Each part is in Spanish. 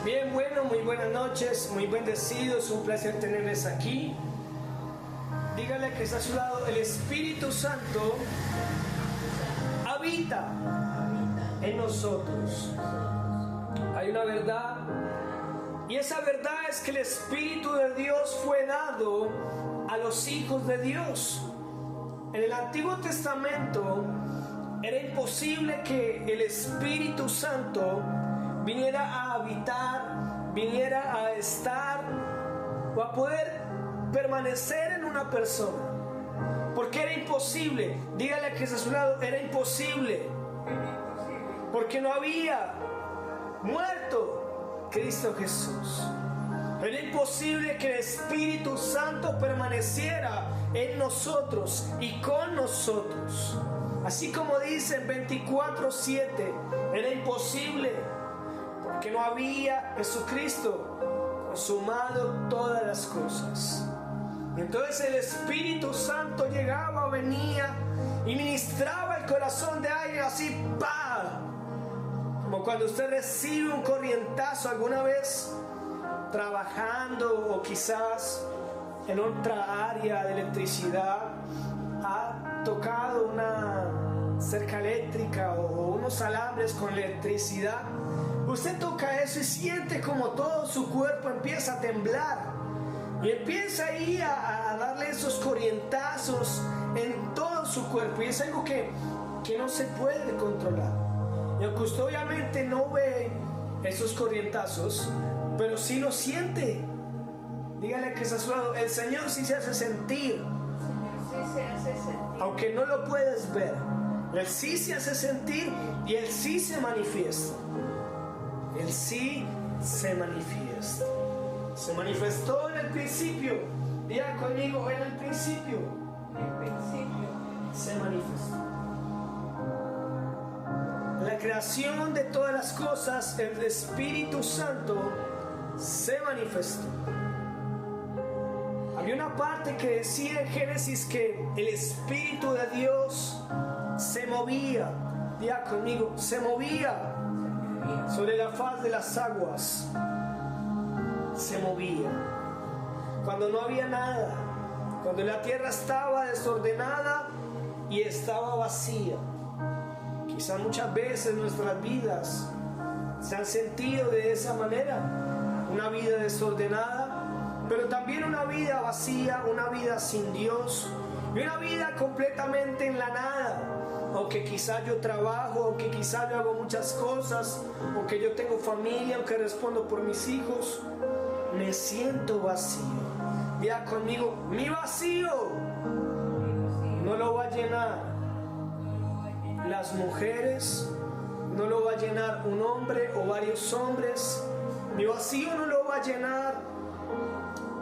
Bien, bueno, muy buenas noches, muy bendecidos, un placer tenerles aquí. Dígale que está a su lado, el Espíritu Santo habita en nosotros. Hay una verdad, y esa verdad es que el Espíritu de Dios fue dado a los hijos de Dios. En el Antiguo Testamento era imposible que el Espíritu Santo viniera a habitar, viniera a estar o a poder permanecer en una persona, porque era imposible. Dígale que es a su lado, era imposible, porque no había muerto Cristo Jesús. Era imposible que el Espíritu Santo permaneciera en nosotros y con nosotros. Así como dice en 24:7, era imposible porque no había Jesucristo consumado todas las cosas. Entonces el Espíritu Santo llegaba, venía y ministraba el corazón de alguien así, ¡pam! Como cuando usted recibe un corrientazo alguna vez trabajando o quizás en otra área de electricidad, ha tocado una cerca eléctrica o unos alambres con electricidad. Usted toca eso y siente como todo su cuerpo empieza a temblar y empieza ahí a darle esos corrientazos en todo su cuerpo, y es algo que no se puede controlar. Y aunque usted obviamente no ve esos corrientazos, pero sí lo siente. Dígale que está a su lado, el Señor sí se hace sentir. Aunque no lo puedes ver, Él sí se hace sentir y Él sí se manifiesta. Él sí se manifiesta. Se manifestó en el principio. Diga conmigo, en el principio. Se manifestó. La creación de todas las cosas, el Espíritu Santo se manifestó. Había una parte que decía en Génesis que el Espíritu de Dios se movía. Diga conmigo, se movía sobre la faz de las aguas. Se movía. Cuando no había nada, cuando la tierra estaba desordenada y estaba vacía. Quizás muchas veces nuestras vidas se han sentido de esa manera, una vida desordenada, pero también una vida vacía, una vida sin Dios, y una vida completamente en la nada. Aunque quizás yo trabajo, aunque quizás yo hago muchas cosas, aunque yo tengo familia, aunque respondo por mis hijos, me siento vacío. Diga conmigo, mi vacío no lo va a llenar las mujeres, no lo va a llenar un hombre o varios hombres. Mi vacío no lo va a llenar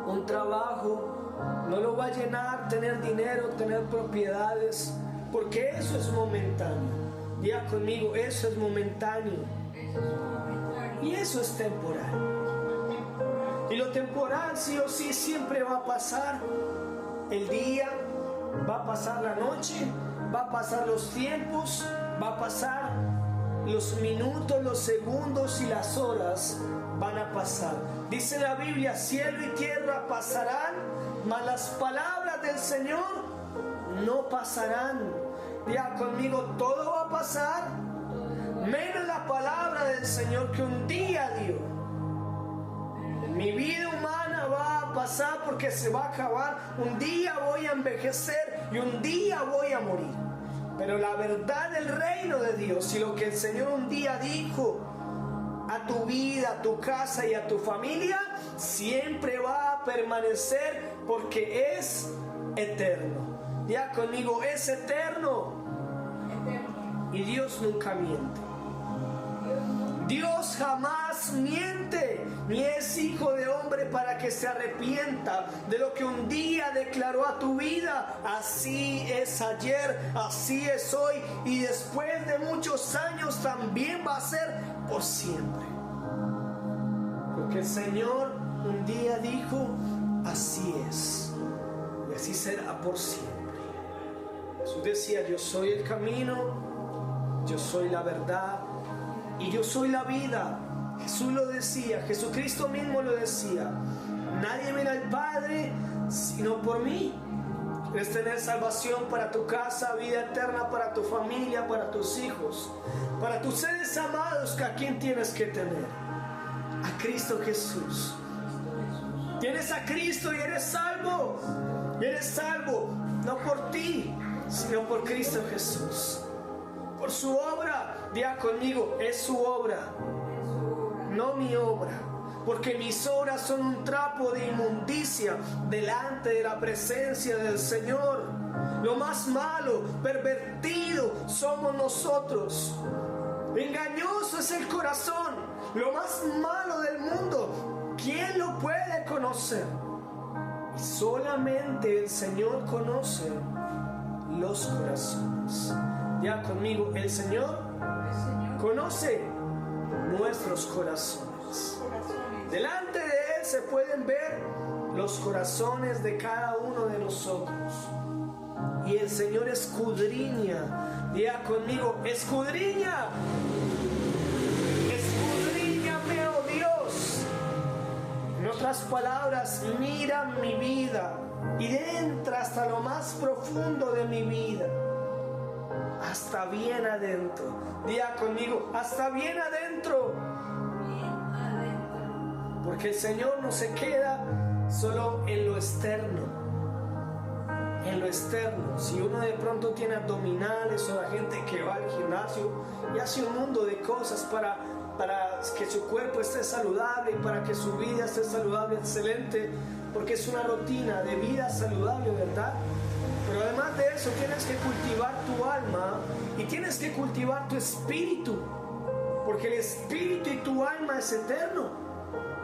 un trabajo, no lo va a llenar tener dinero, tener propiedades, porque eso es momentáneo. Diga conmigo, eso es momentáneo. Y eso es temporal. Y lo temporal sí o sí siempre va a pasar. El día, va a pasar la noche, va a pasar los tiempos, va a pasar los minutos, los segundos y las horas van a pasar. Dice la Biblia, cielo y tierra pasarán, mas las palabras del Señor no pasarán. Diga conmigo, todo va a pasar, menos la palabra del Señor que un día dio. Mi vida humana va a pasar porque se va a acabar. Un día voy a envejecer y un día voy a morir. Pero la verdad del reino de Dios y lo que el Señor un día dijo a tu vida, a tu casa y a tu familia, siempre va a permanecer porque es eterno. Ya conmigo, es eterno. Y Dios nunca miente. Dios jamás miente, ni es hijo de hombre para que se arrepienta de lo que un día declaró a tu vida. Así es ayer, así es hoy, y después de muchos años también va a ser por siempre. Porque el Señor un día dijo, así es, y así será por siempre. Jesús decía, yo soy el camino, yo soy la verdad y yo soy la vida. Jesús lo decía. decía, Jesucristo mismo lo decía: nadie viene al Padre sino por mí. ¿Quieres tener salvación para tu casa, vida eterna para tu familia, para tus hijos, para tus seres amados? ¿A quién tienes que tener? A Cristo Jesús. Tienes a Cristo y eres salvo. Y eres salvo no por ti, sino por Cristo Jesús. Por su obra. Diga conmigo, es su obra, no mi obra. Porque mis obras son un trapo de inmundicia delante de la presencia del Señor. Lo más malo, pervertido somos nosotros. Engañoso es el corazón, lo más malo del mundo. ¿Quién lo puede conocer? Y solamente el Señor conoce los corazones. Ya conmigo, el Señor conoce nuestros corazones. Delante de Él se pueden ver los corazones de cada uno de nosotros. Y el Señor escudriña. Diga conmigo, escudriña. Escudriñame, oh Dios. En otras palabras, mira mi vida y entra hasta lo más profundo de mi vida. Hasta bien adentro. Diga conmigo, hasta bien adentro. Porque el Señor no se queda solo en lo externo. En lo externo. Si uno de pronto tiene abdominales, o la gente que va al gimnasio y hace un mundo de cosas para que su cuerpo esté saludable, para que su vida esté saludable, excelente, porque es una rutina de vida saludable, ¿verdad? Pero además de eso tienes que cultivar tu alma y tienes que cultivar tu espíritu, porque el espíritu y tu alma es eterno.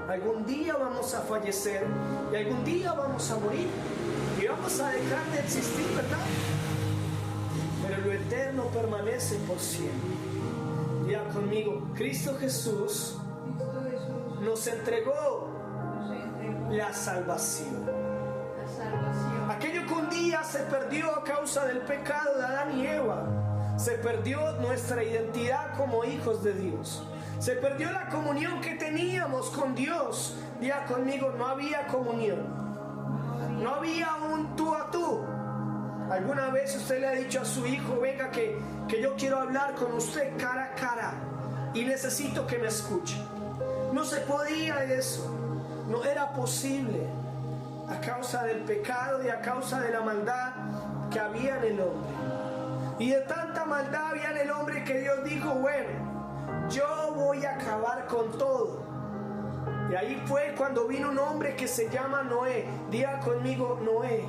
Algún día vamos a fallecer y algún día vamos a morir y vamos a dejar de existir, ¿verdad? Pero lo eterno permanece por siempre. Diga conmigo, Cristo Jesús nos entregó la salvación. Aquello que un día se perdió a causa del pecado de Adán y Eva. Se perdió nuestra identidad como hijos de Dios. Se perdió la comunión que teníamos con Dios. Diga conmigo, no había comunión. No había un tú a tú. ¿Alguna vez usted le ha dicho a su hijo, venga que yo quiero hablar con usted cara a cara y necesito que me escuche? No se podía eso. No era posible. A causa del pecado y a causa de la maldad que había en el hombre. Y de tanta maldad había en el hombre que Dios dijo, bueno, yo voy a acabar con todo. Y ahí fue cuando vino un hombre que se llama Noé. Diga conmigo, Noé.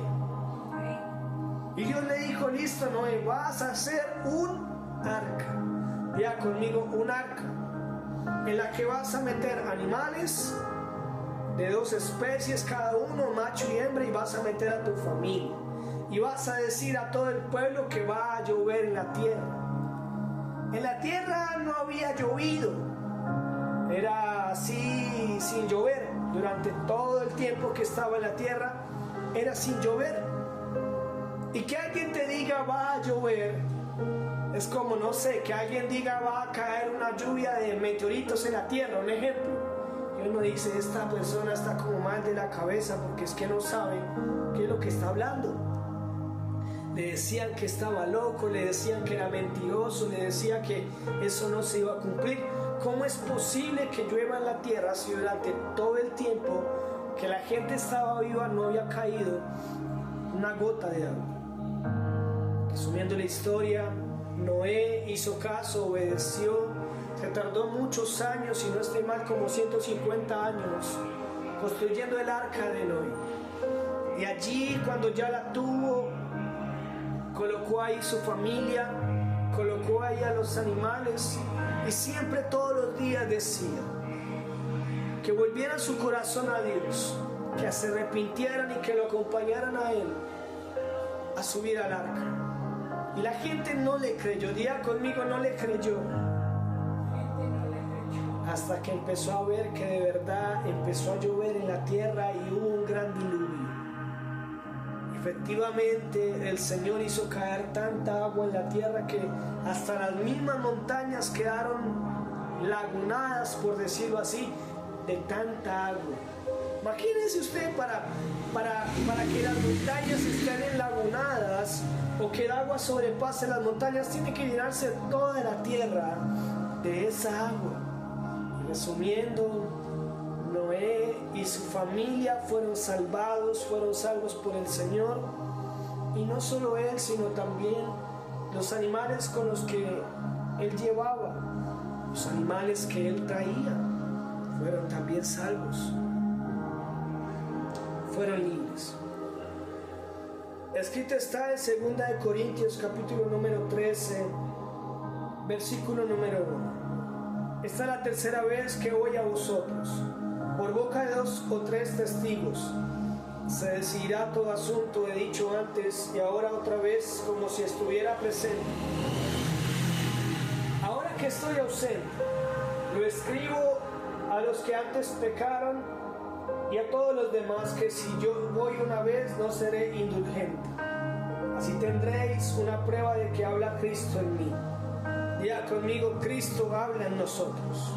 Y Dios le dijo, listo, Noé, vas a hacer un arca. Diga conmigo, un arca, en la que vas a meter animales de 2 especies cada uno, macho y hembra, y vas a meter a tu familia. Y vas a decir a todo el pueblo que va a llover en la tierra. En la tierra no había llovido. Era así, sin llover. Durante todo el tiempo que estaba en la tierra, era sin llover. Y que alguien te diga va a llover, es como, no sé, que alguien diga va a caer una lluvia de meteoritos en la tierra, un ejemplo. Y uno dice, esta persona está como mal de la cabeza porque es que no sabe qué es lo que está hablando. Le decían que estaba loco, le decían que era mentiroso, le decían que eso no se iba a cumplir. ¿Cómo es posible que llueva en la tierra si durante todo el tiempo que la gente estaba viva no había caído una gota de agua? Resumiendo la historia, Noé hizo caso, obedeció. Se tardó muchos años, si no estoy mal, como 150 años, construyendo el arca de Noé. Y allí, cuando ya la tuvo, colocó ahí su familia, colocó ahí a los animales, y siempre todos los días decía que volviera su corazón a Dios, que se arrepintieran y que lo acompañaran a Él a subir al arca. Y la gente no le creyó. Diga conmigo, no le creyó. Hasta que empezó a ver que de verdad empezó a llover en la tierra y hubo un gran diluvio. Efectivamente, el Señor hizo caer tanta agua en la tierra que hasta las mismas montañas quedaron lagunadas, por decirlo así, de tanta agua. Imagínense usted para que las montañas estén enlagunadas o que el agua sobrepase las montañas, tiene que llenarse toda la tierra de esa agua. Y resumiendo, Noé y su familia fueron salvos por el Señor. Y no solo él, sino también los animales con los que él llevaba, los animales que él traía, fueron también salvos. Fueron libres. Escrito está en 2 Corintios capítulo número 13, versículo número 1. Esta es la tercera vez que voy a vosotros. Por boca de 2 o 3 testigos se decidirá todo asunto. He dicho antes y ahora otra vez, como si estuviera presente. Ahora que estoy ausente, lo escribo a los que antes pecaron y a todos los demás, que si yo voy una vez no seré indulgente. Así tendréis una prueba de que habla Cristo en mí. Diga conmigo: Cristo habla en nosotros.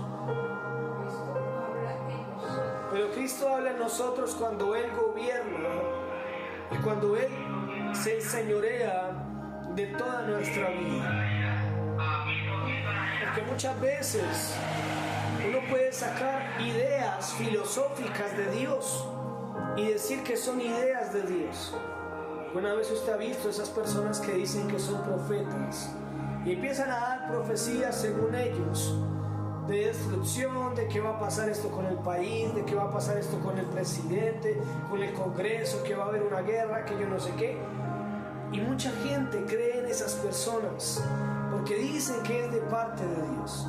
Pero Cristo habla en nosotros cuando Él gobierna y cuando Él se enseñorea de toda nuestra vida. Porque muchas veces uno puede sacar ideas filosóficas de Dios y decir que son ideas de Dios. Una vez usted ha visto esas personas que dicen que son profetas y empiezan a dar profecías según ellos, de destrucción, de que va a pasar esto con el país, de que va a pasar esto con el presidente, con el Congreso, que va a haber una guerra, que yo no sé qué. Y mucha gente cree en esas personas porque dicen que es de parte de Dios.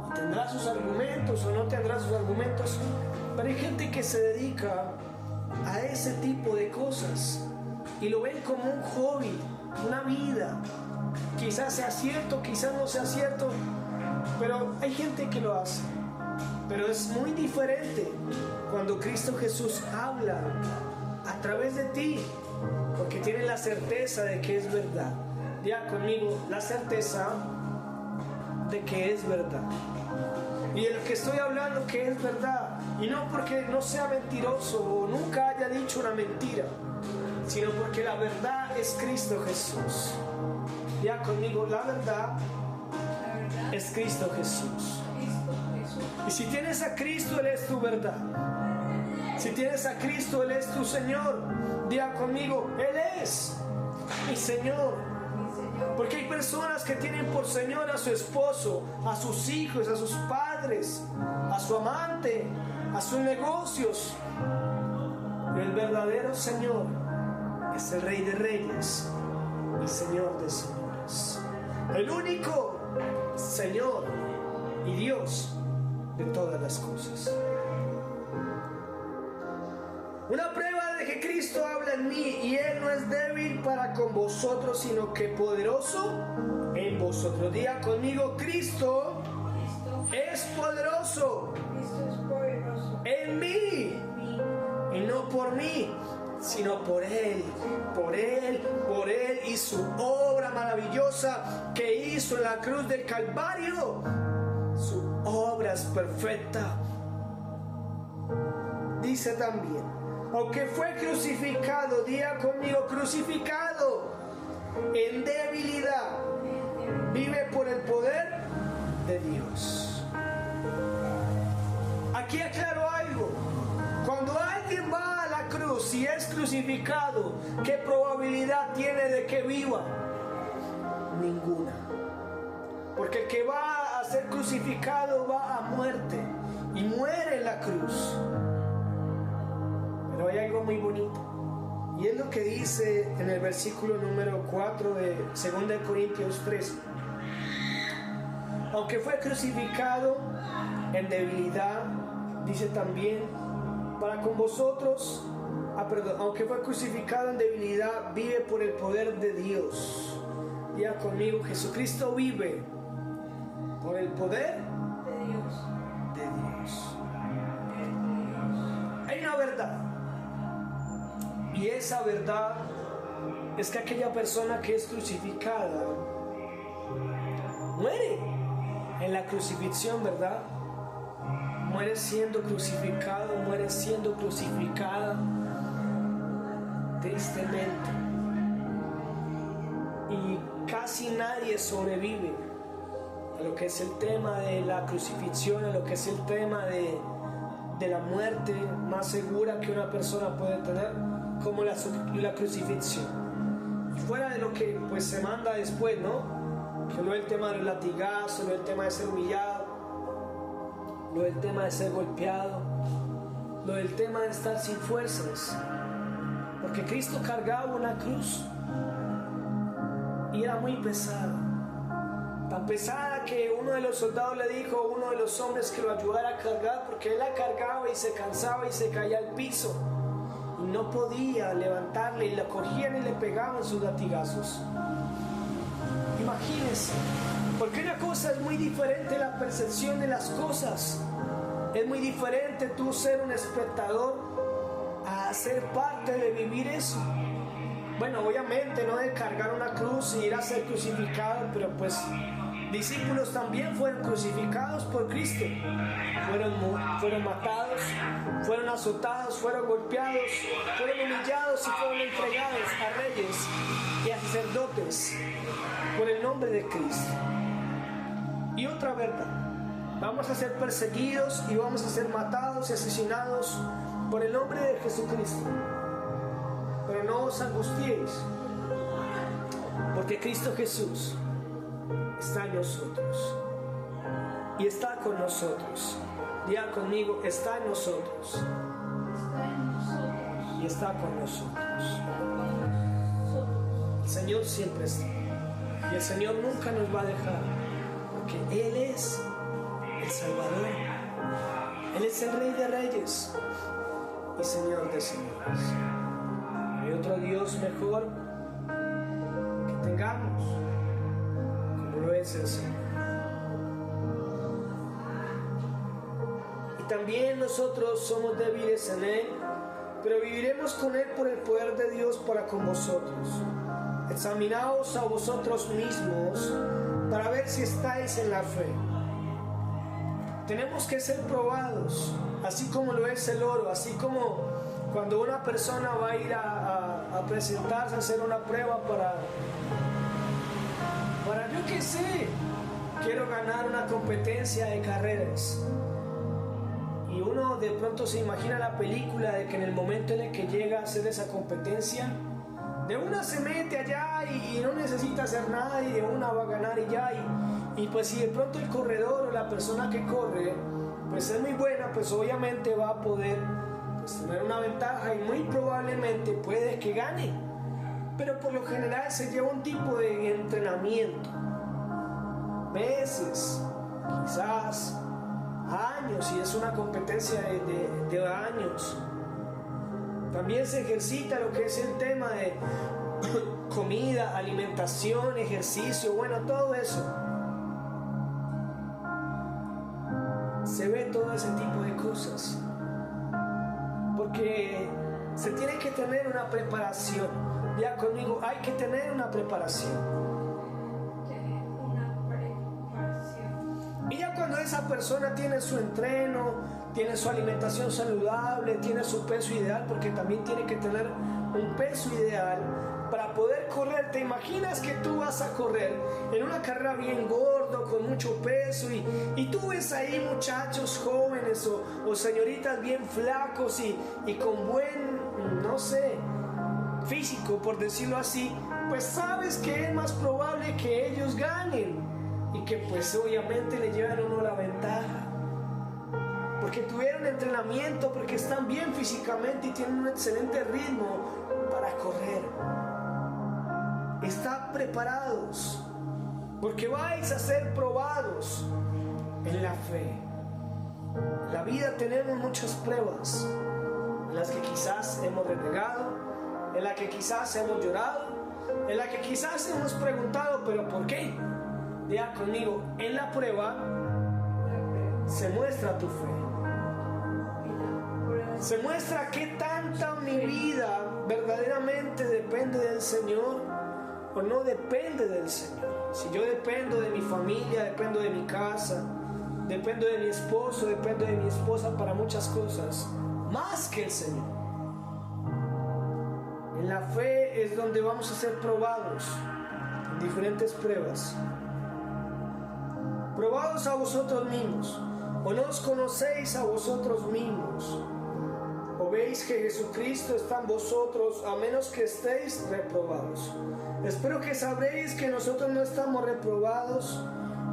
Y tendrá sus argumentos o no tendrá sus argumentos, pero hay gente que se dedica a ese tipo de cosas y lo ven como un hobby, una vida. Quizás sea cierto, quizás no sea cierto, pero hay gente que lo hace. Pero es muy diferente cuando Cristo Jesús habla a través de ti, porque tiene la certeza de que es verdad. Diga conmigo: la certeza de que es verdad. Y de lo que estoy hablando que es verdad, y no porque no sea mentiroso o nunca haya dicho una mentira, sino porque la verdad es Cristo Jesús. Diga conmigo: la verdad es Cristo Jesús. Y si tienes a Cristo, Él es tu verdad. Si tienes a Cristo, Él es tu Señor. Diga conmigo: Él es mi Señor. Porque hay personas que tienen por Señor a su esposo, a sus hijos, a sus padres, a su amante, a sus negocios. Pero el verdadero Señor es el Rey de Reyes y Señor de Señores. El único Señor y Dios de todas las cosas. Una prueba de que Cristo habla en mí y Él no es débil para con vosotros, sino que poderoso en vosotros. Diga conmigo: Cristo es poderoso en mí, y no por mí, sino por Él y su obra maravillosa que hizo en la cruz del Calvario. Su obra es perfecta. Dice también: aunque fue crucificado, diga conmigo: crucificado en debilidad, vive por el poder de Dios. Aquí aclaro algo: cuando alguien va a la cruz y es crucificado, ¿qué probabilidad tiene de que viva? Ninguna. Porque el que va a ser crucificado va a muerte y muere en la cruz. Pero hay algo muy bonito, y es lo que dice en el versículo número 4 de 2 Corintios 13. Aunque fue crucificado en debilidad, dice también, para con vosotros, aunque fue crucificado en debilidad, vive por el poder de Dios. Diga conmigo: Jesucristo vive por el poder de Dios. Hay una verdad, y esa verdad es que aquella persona que es crucificada muere en la crucifixión, ¿verdad? muere siendo crucificado, muere siendo crucificada tristemente, y casi nadie sobrevive a lo que es el tema de la crucifixión, a lo que es el tema de la muerte más segura que una persona puede tener, como la crucifixión. Y fuera de lo que pues se manda después, ¿no? Que lo del tema del latigazo, lo del tema de ser humillado, lo del tema de ser golpeado, lo del tema de estar sin fuerzas, porque Cristo cargaba una cruz y era muy pesada, tan pesada que uno de los soldados le dijo a uno de los hombres que lo ayudara a cargar, porque él la cargaba y se cansaba y se caía al piso y no podía levantarle, y la cogían y le pegaban sus latigazos. Imagínense, porque una cosa es muy diferente, la percepción de las cosas es muy diferente, tú ser un espectador a ser parte de vivir eso. Bueno, obviamente no de cargar una cruz y ir a ser crucificado, pero pues discípulos también fueron crucificados por Cristo, fueron matados, fueron azotados, fueron golpeados, fueron humillados y fueron entregados a reyes y a sacerdotes por el nombre de Cristo. Y otra verdad, vamos a ser perseguidos y vamos a ser matados y asesinados por el nombre de Jesucristo. Pero no os angustiéis, porque Cristo Jesús está en nosotros y está con nosotros. Diga conmigo, está en nosotros y está con nosotros. El Señor siempre está y el Señor nunca nos va a dejar, porque Él es el Salvador, Él es el Rey de Reyes y Señor de Señores. Hay otro Dios mejor que tengamos, como lo es el Señor. Y también nosotros somos débiles en Él, pero viviremos con Él por el poder de Dios para con vosotros. Examinaos a vosotros mismos para ver si estáis en la fe. Tenemos que ser probados, así como lo es el oro, así como cuando una persona va a ir a presentarse a hacer una prueba para yo qué sé, quiero ganar una competencia de carreras. Y uno de pronto se imagina la película de que en el momento en el que llega a hacer esa competencia, de una se mete allá y no necesita hacer nada y de una va a ganar y ya. Y pues si de pronto el corredor o la persona que corre pues es muy buena, pues obviamente va a poder pues tener una ventaja y muy probablemente puede que gane. Pero por lo general se lleva un tipo de entrenamiento, meses, quizás años, y es una competencia de años. También se ejercita lo que es el tema de comida, alimentación, ejercicio, bueno, todo eso. Se ve todo ese tipo de cosas, porque se tiene que tener una preparación. Ya conmigo, hay que tener una preparación. Y ya cuando esa persona tiene su entreno, tiene su alimentación saludable, tiene su peso ideal, porque también tiene que tener un peso ideal para poder correr. ¿Te imaginas que tú vas a correr en una carrera bien gordo, con mucho peso, y tú ves ahí muchachos jóvenes o señoritas bien flacos y con buen, no sé, físico, por decirlo así? Pues sabes que es más probable que ellos ganen y que pues obviamente le llevan a uno la ventaja, porque tuvieron entrenamiento, porque están bien físicamente y tienen un excelente ritmo para correr. Están preparados, porque vais a ser probados en la fe. En la vida tenemos muchas pruebas, en las que quizás hemos renegado, en las que quizás hemos llorado, en las que quizás hemos preguntado, ¿pero por qué? Diga conmigo, en la prueba se muestra tu fe. Se muestra qué tanta mi vida verdaderamente depende del Señor o no depende del Señor. Si yo dependo de mi familia, dependo de mi casa, dependo de mi esposo, dependo de mi esposa para muchas cosas, más que el Señor. En la fe es donde vamos a ser probados en diferentes pruebas. Probados a vosotros mismos, o no os conocéis a vosotros mismos, o veis que Jesucristo está en vosotros, a menos que estéis reprobados. Espero que sabréis que nosotros no estamos reprobados,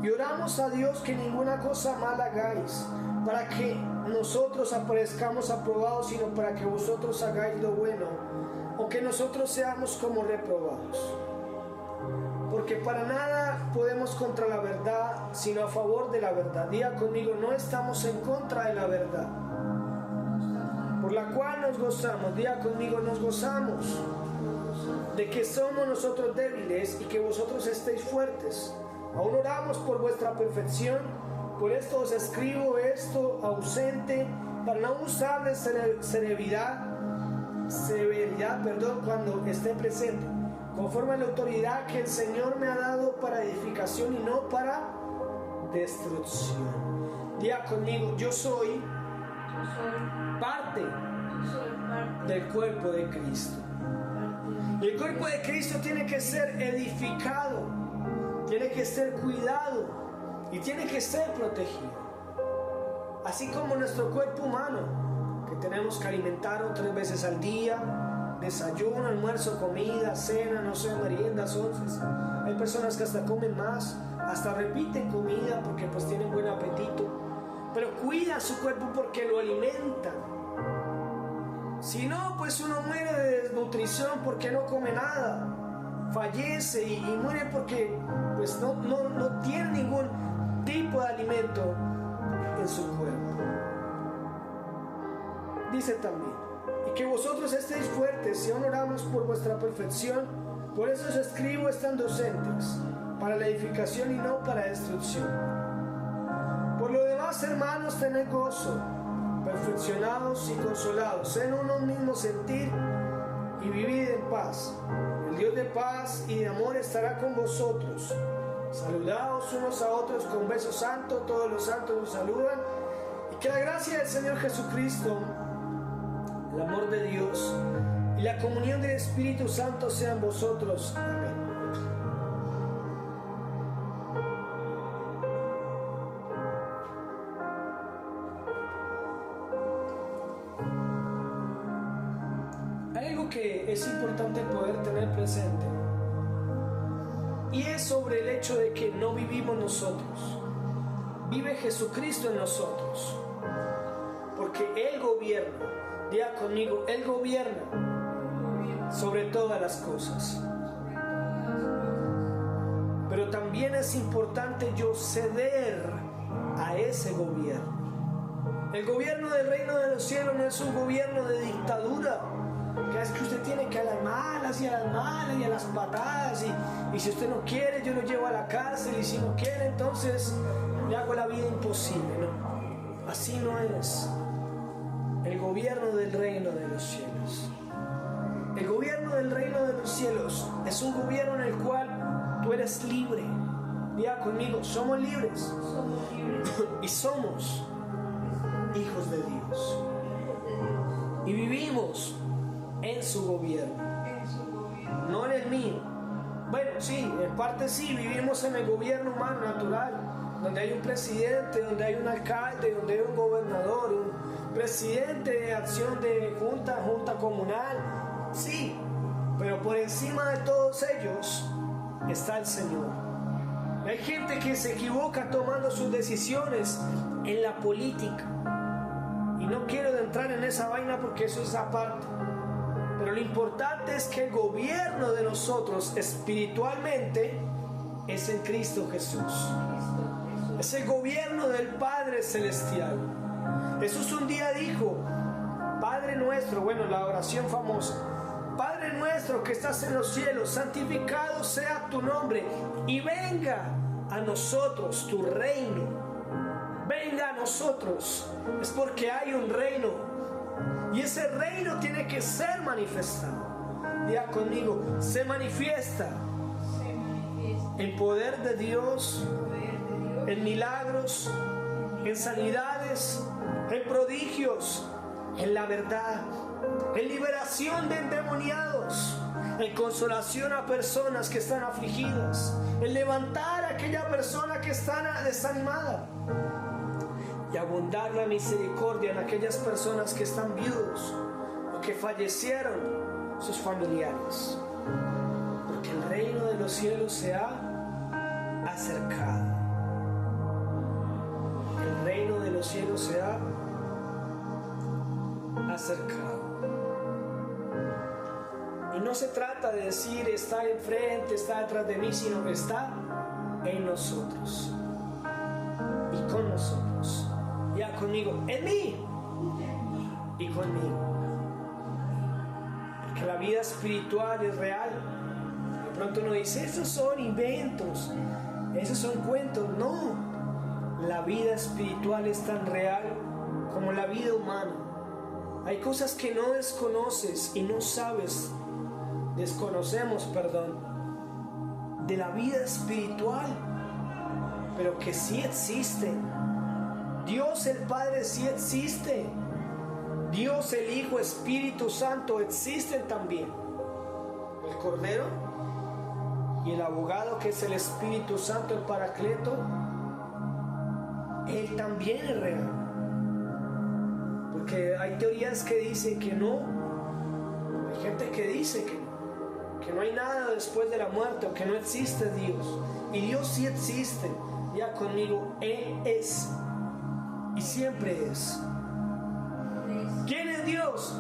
y oramos a Dios que ninguna cosa mala hagáis, para que nosotros aparezcamos aprobados, sino para que vosotros hagáis lo bueno, o que nosotros seamos como reprobados. Porque para nada podemos contra la verdad, sino a favor de la verdad. Diga conmigo, no estamos en contra de la verdad, por la cual nos gozamos. Diga conmigo, nos gozamos de que somos nosotros débiles y que vosotros estéis fuertes. Aún oramos por vuestra perfección. Por esto os escribo esto ausente, para no usar de severidad, cuando esté presente, conforme a la autoridad que el Señor me ha dado para edificación y no para destrucción. Diga conmigo, yo soy parte del cuerpo de Cristo. Y el cuerpo de Cristo tiene que ser edificado, tiene que ser cuidado y tiene que ser protegido. Así como nuestro cuerpo humano, que tenemos que alimentarlo 3 veces al día, desayuno, almuerzo, comida, cena, no sé, meriendas, onces. Hay personas que hasta comen más, hasta repiten comida porque pues tienen buen apetito, pero cuidan su cuerpo porque lo alimentan. Si no, pues uno muere de desnutrición porque no come nada, fallece y muere porque pues no tiene ningún tipo de alimento en su cuerpo. Dice también, y que vosotros estéis fuertes y oramos por vuestra perfección. Por eso os escribo estando ausentes, para la edificación y no para destrucción. Por lo demás, hermanos, tened gozo, perfeccionados y consolados en uno mismo sentir, y vivid en paz. El Dios de paz y de amor estará con vosotros. Saludaos unos a otros con beso santo. Todos los santos os saludan. Y que la gracia del Señor Jesucristo, el amor de Dios y la comunión del Espíritu Santo sean vosotros. Amén. Hay algo que es importante poder tener presente, y es sobre el hecho de que no vivimos nosotros, vive Jesucristo en nosotros, porque Él gobierna. Diga conmigo, Él gobierna sobre todas las cosas. Pero también es importante yo ceder a ese gobierno. El gobierno del reino de los cielos no es un gobierno de dictadura, que es que usted tiene que a las malas y a las malas y a las patadas, y si usted no quiere yo lo llevo a la cárcel, y si no quiere entonces le hago la vida imposible. No, así no es el gobierno del reino de los cielos. El gobierno del reino de los cielos es un gobierno en el cual tú eres libre. Diga conmigo, somos libres. Y somos hijos de Dios. Y vivimos en su gobierno, no en el mío. Bueno, sí, en parte sí, vivimos en el gobierno humano natural, donde hay un presidente, donde hay un alcalde, donde hay un gobernador, un presidente de acción de junta comunal, sí, pero por encima de todos ellos está el Señor. Hay gente que se equivoca tomando sus decisiones en la política, y no quiero entrar en esa vaina porque eso es aparte, pero lo importante es que el gobierno de nosotros espiritualmente es en Cristo Jesús. Es el gobierno del Padre Celestial. Jesús un día dijo, Padre nuestro, bueno, la oración famosa, Padre nuestro que estás en los cielos, santificado sea tu nombre, y venga a nosotros tu reino. Venga a nosotros. Es porque hay un reino, y ese reino tiene que ser manifestado. Diga conmigo, se manifiesta en poder de Dios, en milagros, en sanidades, en prodigios, en la verdad, en liberación de endemoniados, en consolación a personas que están afligidas, en levantar a aquella persona que está desanimada y abundar la misericordia en aquellas personas que están viudos o que fallecieron sus familiares, porque el reino de los cielos se ha acercado. El reino de los cielos se ha acercado. Y no se trata de decir está enfrente, está detrás de mí, sino que está en nosotros y con nosotros. Ya conmigo, en mí y conmigo. Porque la vida espiritual es real. De pronto uno dice, esos son inventos, esos son cuentos. No, la vida espiritual es tan real como la vida humana. Hay cosas que no desconoces y no sabes, desconocemos, perdón, de la vida espiritual, pero que sí existen. Dios el Padre sí existe. Dios el Hijo, Espíritu Santo existen también. El Cordero y el abogado, que es el Espíritu Santo, el Paracleto, Él también es real. Porque hay teorías que dicen que no. Hay gente que dice que no hay nada después de la muerte, o que no existe Dios. Y Dios sí existe. Ya conmigo, Él es y siempre es. ¿Quién es Dios?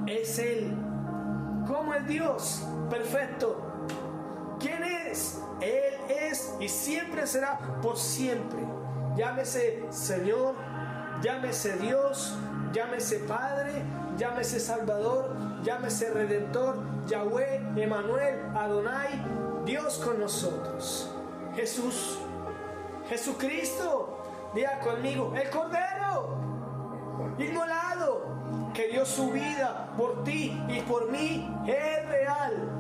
Es Él. ¿Cómo es Dios? Perfecto. ¿Quién es? Él es y siempre será por siempre. Llámese Señor, llámese Dios, llámese Padre, llámese Salvador, llámese Redentor, Yahweh, Emanuel, Adonai, Dios con nosotros. Jesús, Jesucristo, diga conmigo, el Cordero inmolado, que dio su vida por ti y por mí, es real.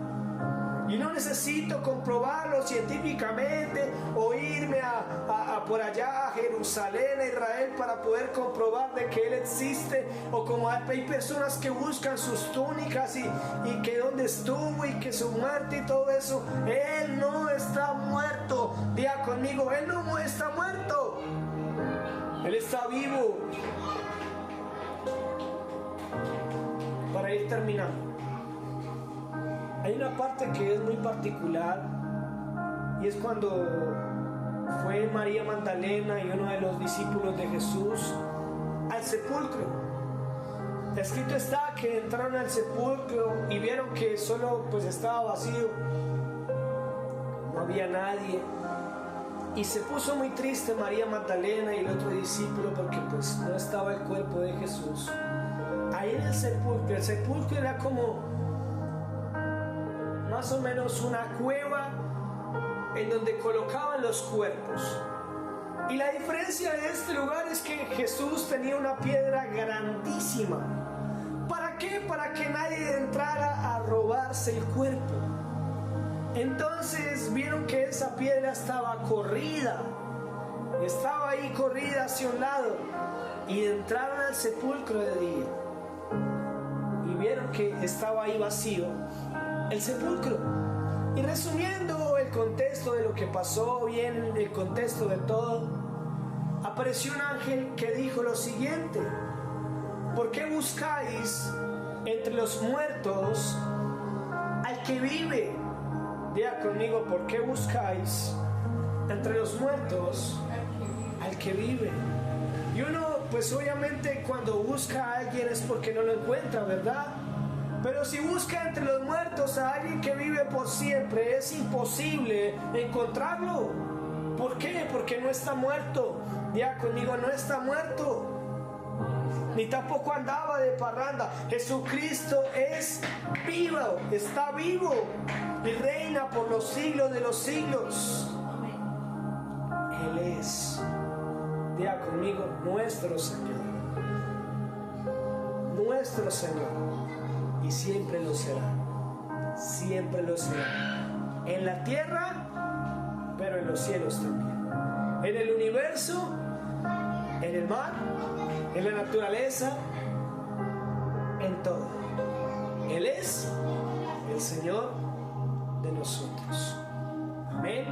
Y no necesito comprobarlo científicamente o irme a por allá a Jerusalén, a Israel, para poder comprobar de que Él existe. O como hay personas que buscan sus túnicas y que dónde estuvo y que su muerte y todo eso. Él no está muerto. Diga conmigo, Él no está muerto. Él está vivo. Para ir terminando, hay una parte que es muy particular, y es cuando fue María Magdalena y uno de los discípulos de Jesús al sepulcro. Escrito está que entraron al sepulcro y vieron que solo pues estaba vacío, no había nadie, y se puso muy triste María Magdalena y el otro discípulo porque pues no estaba el cuerpo de Jesús ahí en el sepulcro. El sepulcro era como más o menos una cueva en donde colocaban los cuerpos. Y la diferencia de este lugar es que Jesús tenía una piedra grandísima. ¿Para qué? Para que nadie entrara a robarse el cuerpo. Entonces vieron que esa piedra estaba corrida. Estaba ahí corrida hacia un lado. Y entraron al sepulcro de día. Y vieron que estaba ahí vacío el sepulcro. Y resumiendo el contexto de lo que pasó, bien el contexto de todo, apareció un ángel que dijo lo siguiente: ¿por qué buscáis entre los muertos al que vive? Diga conmigo, ¿por qué buscáis entre los muertos al que vive? Y uno pues obviamente cuando busca a alguien es porque no lo encuentra, ¿verdad? Pero si busca entre los muertos a alguien que vive por siempre, es imposible encontrarlo. ¿Por qué? Porque no está muerto. Ya conmigo, no está muerto. Ni tampoco andaba de parranda. Jesucristo es vivo, está vivo y reina por los siglos de los siglos. Él es, diga conmigo, nuestro Señor. Nuestro Señor. Y siempre lo será. Siempre lo será. En la tierra, pero en los cielos también. En el universo en el mar, en la naturaleza, en todo. Él es el Señor de nosotros. Amén.